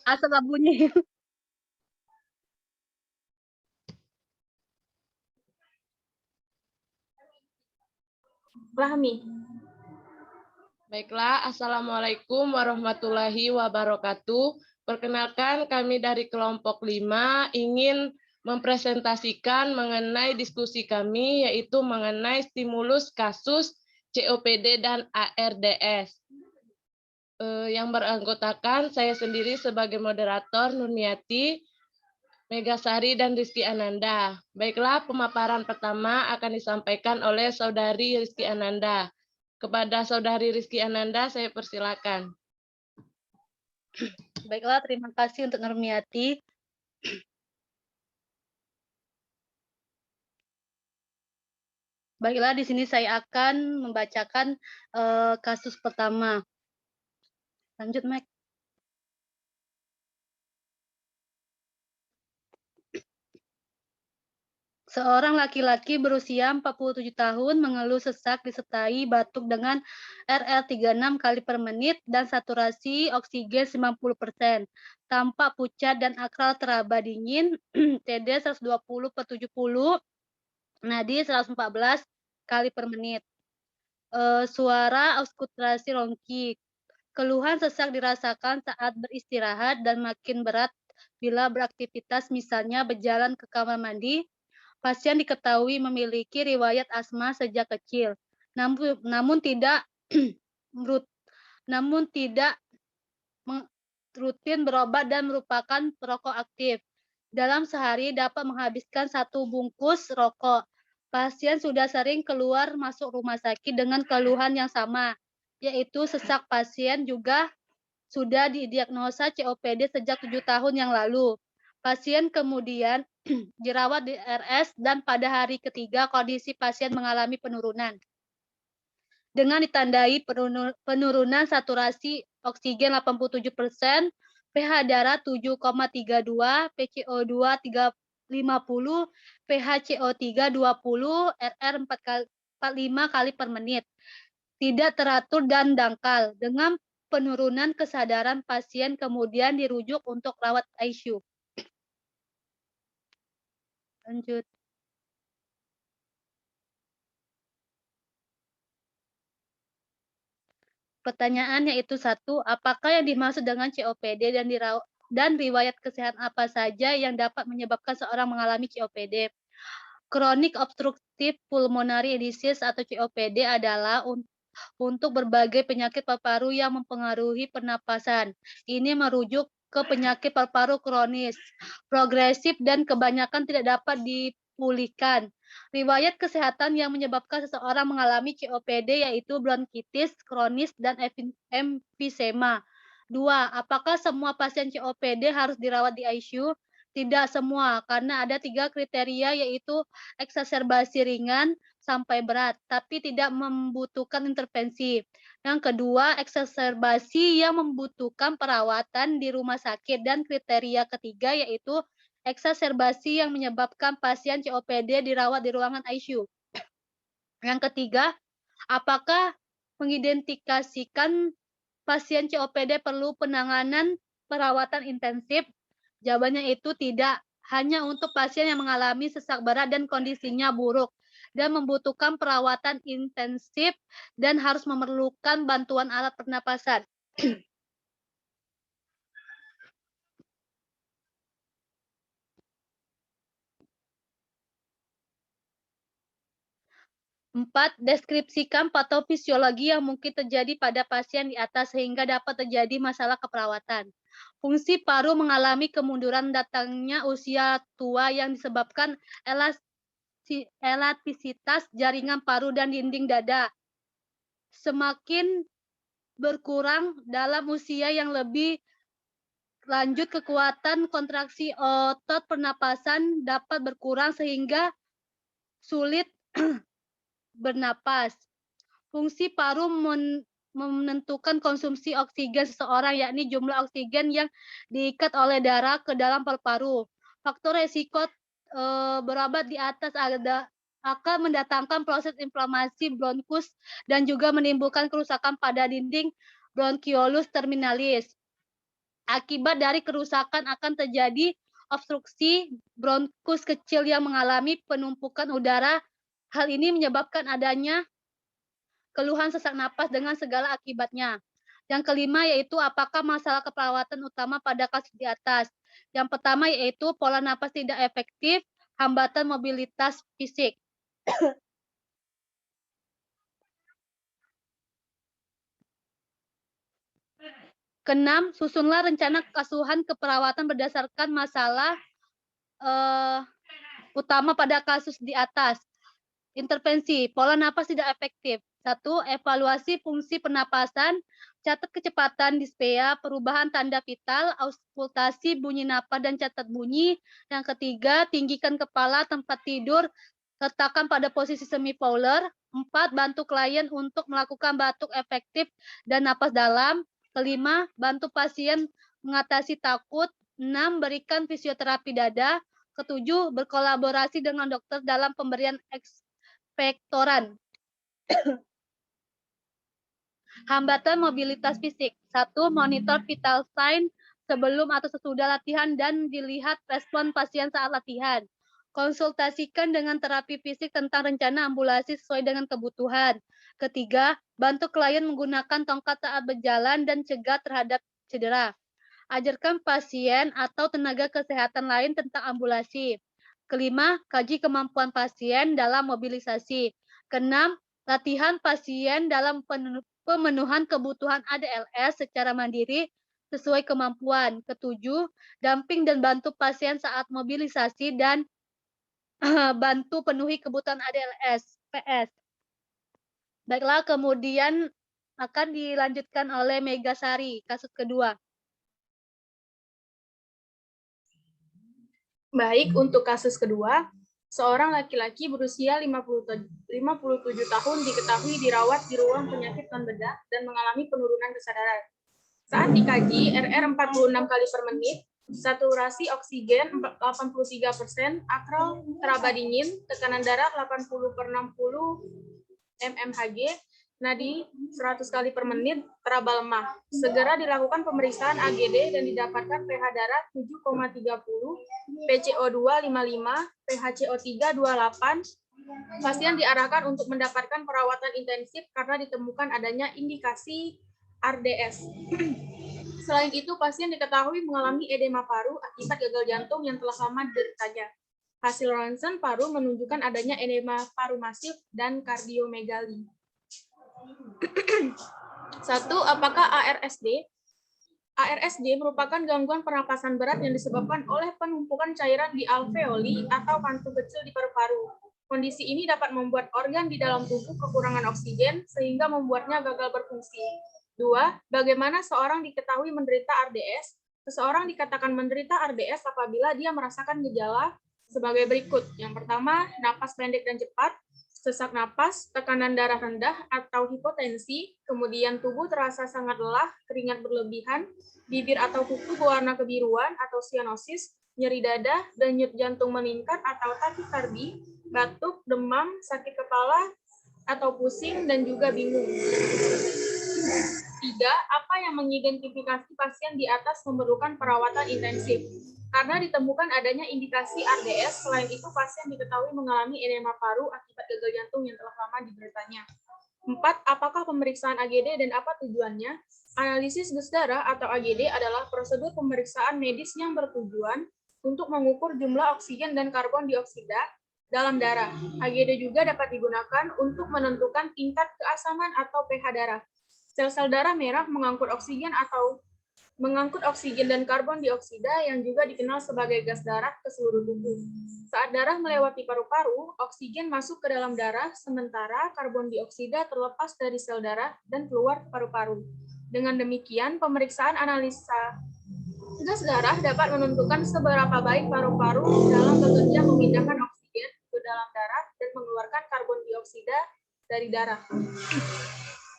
Asap bunyi. Fahmi. Baiklah, Assalamualaikum warahmatullahi wabarakatuh. Perkenalkan, kami dari kelompok 5 ingin mempresentasikan mengenai diskusi kami, yaitu mengenai stimulus kasus COPD dan ARDS. Yang beranggotakan saya sendiri sebagai moderator, Nurniati, Megasari, dan Rizky Ananda. Baiklah, pemaparan pertama akan disampaikan oleh Saudari Rizky Ananda. Kepada Saudari Rizky Ananda, saya persilakan. Baiklah, terima kasih untuk Nurmiati. Baiklah, di sini saya akan membacakan kasus pertama. Lanjut, Mek. Seorang laki-laki berusia 47 tahun mengeluh sesak disertai batuk dengan RL36 kali per menit dan saturasi oksigen 90%. Tampak pucat dan akral teraba dingin, TD 120 per 70, nadi 114 kali per menit. Suara auskultasi rongki. Keluhan sesak dirasakan saat beristirahat dan makin berat bila beraktivitas, misalnya berjalan ke kamar mandi. Pasien diketahui memiliki riwayat asma sejak kecil, namun tidak rutin berobat dan merupakan perokok aktif. Dalam sehari dapat menghabiskan 1 bungkus rokok. Pasien sudah sering keluar masuk rumah sakit dengan keluhan yang sama, yaitu sesak. Pasien juga sudah didiagnosa COPD sejak 7 tahun yang lalu. Pasien kemudian dirawat di RS dan pada hari ketiga kondisi pasien mengalami penurunan. Dengan ditandai penurunan saturasi oksigen 87%, pH darah 7,32, PCO2 350, pH CO3 20, RR 45 kali per menit. Tidak teratur dan dangkal. Dengan penurunan kesadaran, pasien kemudian dirujuk untuk rawat ICU. Lanjut. Pertanyaan yaitu 1, apakah yang dimaksud dengan COPD dan riwayat kesehatan apa saja yang dapat menyebabkan seorang mengalami COPD? Chronic obstructive pulmonary disease atau COPD adalah untuk berbagai penyakit paru-paru yang mempengaruhi pernapasan. Ini merujuk ke penyakit paru-paru kronis, progresif, dan kebanyakan tidak dapat dipulihkan. Riwayat kesehatan yang menyebabkan seseorang mengalami COPD yaitu bronkitis kronis dan emfisema. 2. Apakah semua pasien COPD harus dirawat di ICU? Tidak semua, karena ada 3 kriteria, yaitu eksaserbasi ringan sampai berat, tapi tidak membutuhkan intervensi. Yang kedua, eksaserbasi yang membutuhkan perawatan di rumah sakit. Dan kriteria ketiga yaitu eksaserbasi yang menyebabkan pasien COPD dirawat di ruangan ICU. Yang ketiga, apakah mengidentifikasikan pasien COPD perlu penanganan perawatan intensif? Jawabannya itu tidak, hanya untuk pasien yang mengalami sesak berat dan kondisinya buruk dan membutuhkan perawatan intensif dan harus memerlukan bantuan alat pernapasan. 4. Deskripsikan patofisiologi yang mungkin terjadi pada pasien di atas sehingga dapat terjadi masalah keperawatan. Fungsi paru mengalami kemunduran datangnya usia tua yang disebabkan elastisitas jaringan paru dan dinding dada semakin berkurang dalam usia yang lebih lanjut. Kekuatan kontraksi otot pernapasan dapat berkurang sehingga sulit bernapas. Fungsi paru menentukan konsumsi oksigen seseorang, yakni jumlah oksigen yang diikat oleh darah ke dalam paru-paru. Faktor resiko berobat di atas akan mendatangkan proses inflamasi bronkus dan juga menimbulkan kerusakan pada dinding bronkiolus terminalis. Akibat dari kerusakan akan terjadi obstruksi bronkus kecil yang mengalami penumpukan udara. Hal ini menyebabkan adanya keluhan sesak napas dengan segala akibatnya. Yang kelima yaitu apakah masalah keperawatan utama pada kasus di atas. Yang pertama yaitu pola napas tidak efektif, hambatan mobilitas fisik. Keenam, susunlah rencana asuhan keperawatan berdasarkan masalah utama pada kasus di atas. Intervensi, pola napas tidak efektif. 1. Evaluasi fungsi pernapasan, catat kecepatan dispea, perubahan tanda vital, auskultasi bunyi napas dan catat bunyi. Yang ketiga, tinggikan kepala, tempat tidur, letakkan pada posisi semi-fowler. 4. Bantu klien untuk melakukan batuk efektif dan napas dalam. Kelima, bantu pasien mengatasi takut. 6. Berikan fisioterapi dada. Ketujuh, berkolaborasi dengan dokter dalam pemberian ekspektoran. Hambatan mobilitas fisik. 1. Monitor vital sign sebelum atau sesudah latihan dan dilihat respon pasien saat latihan. Konsultasikan dengan terapi fisik tentang rencana ambulasi sesuai dengan kebutuhan. Ketiga, bantu klien menggunakan tongkat saat berjalan dan cegah terhadap cedera. Ajarkan pasien atau tenaga kesehatan lain tentang ambulasi. Kelima, kaji kemampuan pasien dalam mobilisasi. Keenam, latihan pasien dalam pemenuhan kebutuhan ADLS secara mandiri sesuai kemampuan. Ketujuh, damping dan bantu pasien saat mobilisasi dan bantu penuhi kebutuhan ADLS, PS. Baiklah, kemudian akan dilanjutkan oleh Megasari, kasus kedua. Baik, untuk kasus kedua, seorang laki-laki berusia 57 tahun diketahui dirawat di ruang penyakit non-bedah dan mengalami penurunan kesadaran. Saat dikaji, RR 46 kali per menit, saturasi oksigen 83%, akral teraba dingin, tekanan darah 80/60 mmHg, nadi 100 kali per menit, teraba lemah. Segera dilakukan pemeriksaan AGD dan didapatkan pH darah 7,30, PCO2 55, PHCO3 28. Pasien diarahkan untuk mendapatkan perawatan intensif karena ditemukan adanya indikasi RDS. Selain itu, pasien diketahui mengalami edema paru akibat gagal jantung yang telah lama dideritanya. Hasil ronsen paru menunjukkan adanya edema paru masif dan kardiomegali. 1. Apakah ARSD? ARSD merupakan gangguan pernapasan berat yang disebabkan oleh penumpukan cairan di alveoli atau kantung kecil di paru-paru. Kondisi ini dapat membuat organ di dalam tubuh kekurangan oksigen sehingga membuatnya gagal berfungsi. 2. Bagaimana seorang diketahui menderita RDS? Seseorang dikatakan menderita RDS apabila dia merasakan gejala sebagai berikut. Yang pertama, napas pendek dan cepat, sesak napas, tekanan darah rendah atau hipotensi, kemudian tubuh terasa sangat lelah, keringat berlebihan, bibir atau kuku berwarna kebiruan atau sianosis, nyeri dada, denyut jantung meningkat atau takikardi, batuk, demam, sakit kepala atau pusing, dan juga bingung. 3. Apa yang mengidentifikasi pasien di atas memerlukan perawatan intensif? Karena ditemukan adanya indikasi RDS, selain itu pasien diketahui mengalami edema paru akibat gagal jantung yang telah lama dideritanya. 4. Apakah pemeriksaan AGD dan apa tujuannya? Analisis gas darah atau AGD adalah prosedur pemeriksaan medis yang bertujuan untuk mengukur jumlah oksigen dan karbon dioksida dalam darah. AGD juga dapat digunakan untuk menentukan tingkat keasaman atau pH darah. Sel-sel darah merah mengangkut oksigen dan karbon dioksida yang juga dikenal sebagai gas darah ke seluruh tubuh. Saat darah melewati paru-paru, oksigen masuk ke dalam darah, sementara karbon dioksida terlepas dari sel darah dan keluar ke paru-paru. Dengan demikian, pemeriksaan analisa gas darah dapat menentukan seberapa baik paru-paru dalam bekerja memindahkan oksigen ke dalam darah dan mengeluarkan karbon dioksida dari darah.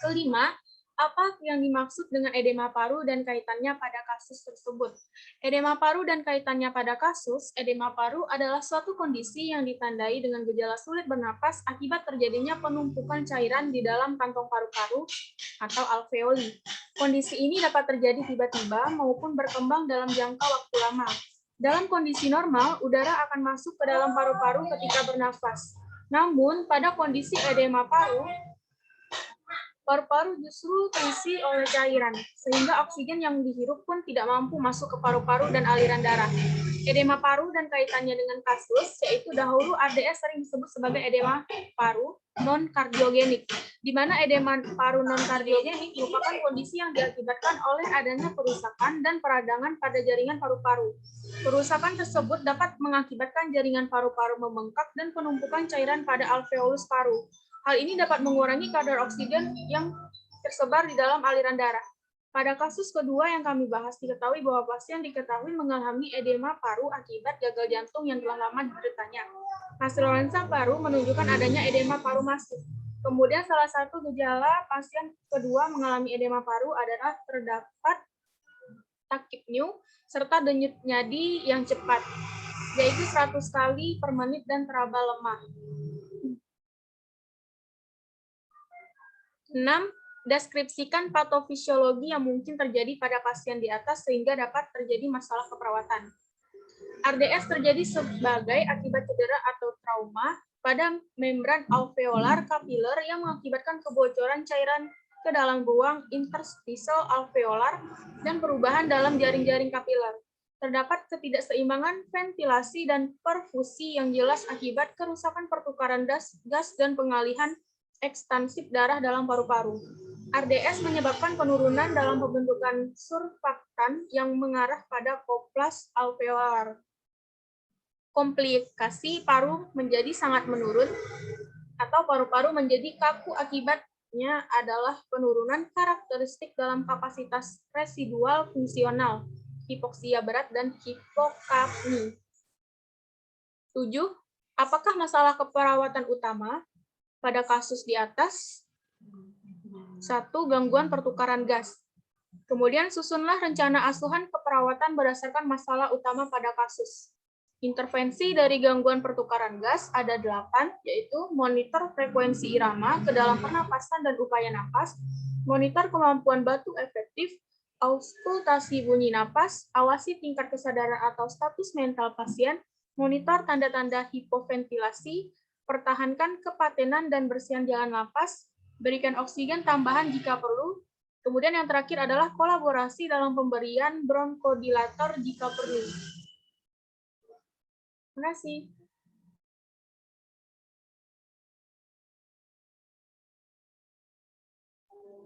Kelima, Apa yang dimaksud dengan edema paru dan kaitannya pada kasus tersebut? Edema paru dan kaitannya pada kasus, edema paru adalah suatu kondisi yang ditandai dengan gejala sulit bernapas akibat terjadinya penumpukan cairan di dalam kantong paru-paru atau alveoli. Kondisi ini dapat terjadi tiba-tiba maupun berkembang dalam jangka waktu lama. Dalam kondisi normal, udara akan masuk ke dalam paru-paru ketika bernafas. Namun, pada kondisi edema paru, paru-paru justru terisi oleh cairan, sehingga oksigen yang dihirup pun tidak mampu masuk ke paru-paru dan aliran darah. Edema paru dan kaitannya dengan kasus, yaitu dahulu RDS sering disebut sebagai edema paru non-kardiogenik, di mana edema paru non-kardiogenik merupakan kondisi yang diakibatkan oleh adanya kerusakan dan peradangan pada jaringan paru-paru. Kerusakan tersebut dapat mengakibatkan jaringan paru-paru membengkak dan penumpukan cairan pada alveolus paru. Hal ini dapat mengurangi kadar oksigen yang tersebar di dalam aliran darah. Pada kasus kedua yang kami bahas, diketahui bahwa pasien diketahui mengalami edema paru akibat gagal jantung yang telah lama dideritanya. Hasil ronsen paru menunjukkan adanya edema paru masif. Kemudian salah satu gejala pasien kedua mengalami edema paru adalah terdapat takipneu serta denyut nadi yang cepat, yaitu 100 kali per menit dan teraba lemah. 6. Deskripsikan patofisiologi yang mungkin terjadi pada pasien di atas sehingga dapat terjadi masalah keperawatan. RDS terjadi sebagai akibat cedera atau trauma pada membran alveolar kapiler yang mengakibatkan kebocoran cairan ke dalam ruang interstitial alveolar dan perubahan dalam jaring-jaring kapiler. Terdapat ketidakseimbangan ventilasi dan perfusi yang jelas akibat kerusakan pertukaran gas dan pengalihan ekstansif darah dalam paru-paru. RDS menyebabkan penurunan dalam pembentukan surfaktan yang mengarah pada koplas alveolar. Komplikasi paru menjadi sangat menurun atau paru-paru menjadi kaku akibatnya adalah penurunan karakteristik dalam kapasitas residual fungsional, hipoksia berat, dan hipokapni. 7. Apakah masalah keperawatan utama? Pada kasus di atas, 1. Gangguan pertukaran gas. Kemudian susunlah rencana asuhan keperawatan berdasarkan masalah utama pada kasus. Intervensi dari gangguan pertukaran gas ada 8, yaitu monitor frekuensi irama ke dalam pernapasan dan upaya napas, monitor kemampuan batuk efektif, auskultasi bunyi napas, awasi tingkat kesadaran atau status mental pasien, monitor tanda-tanda hipoventilasi, pertahankan kepatenan dan bersihan jalan napas, berikan oksigen tambahan jika perlu. Kemudian yang terakhir adalah kolaborasi dalam pemberian bronkodilator jika perlu. Terima kasih.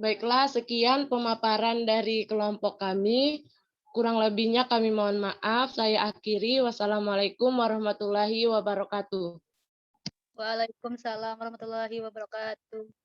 Baiklah, sekian pemaparan dari kelompok kami. Kurang lebihnya kami mohon maaf. Saya akhiri. Wassalamualaikum warahmatullahi wabarakatuh. Waalaikumsalam warahmatullahi wabarakatuh.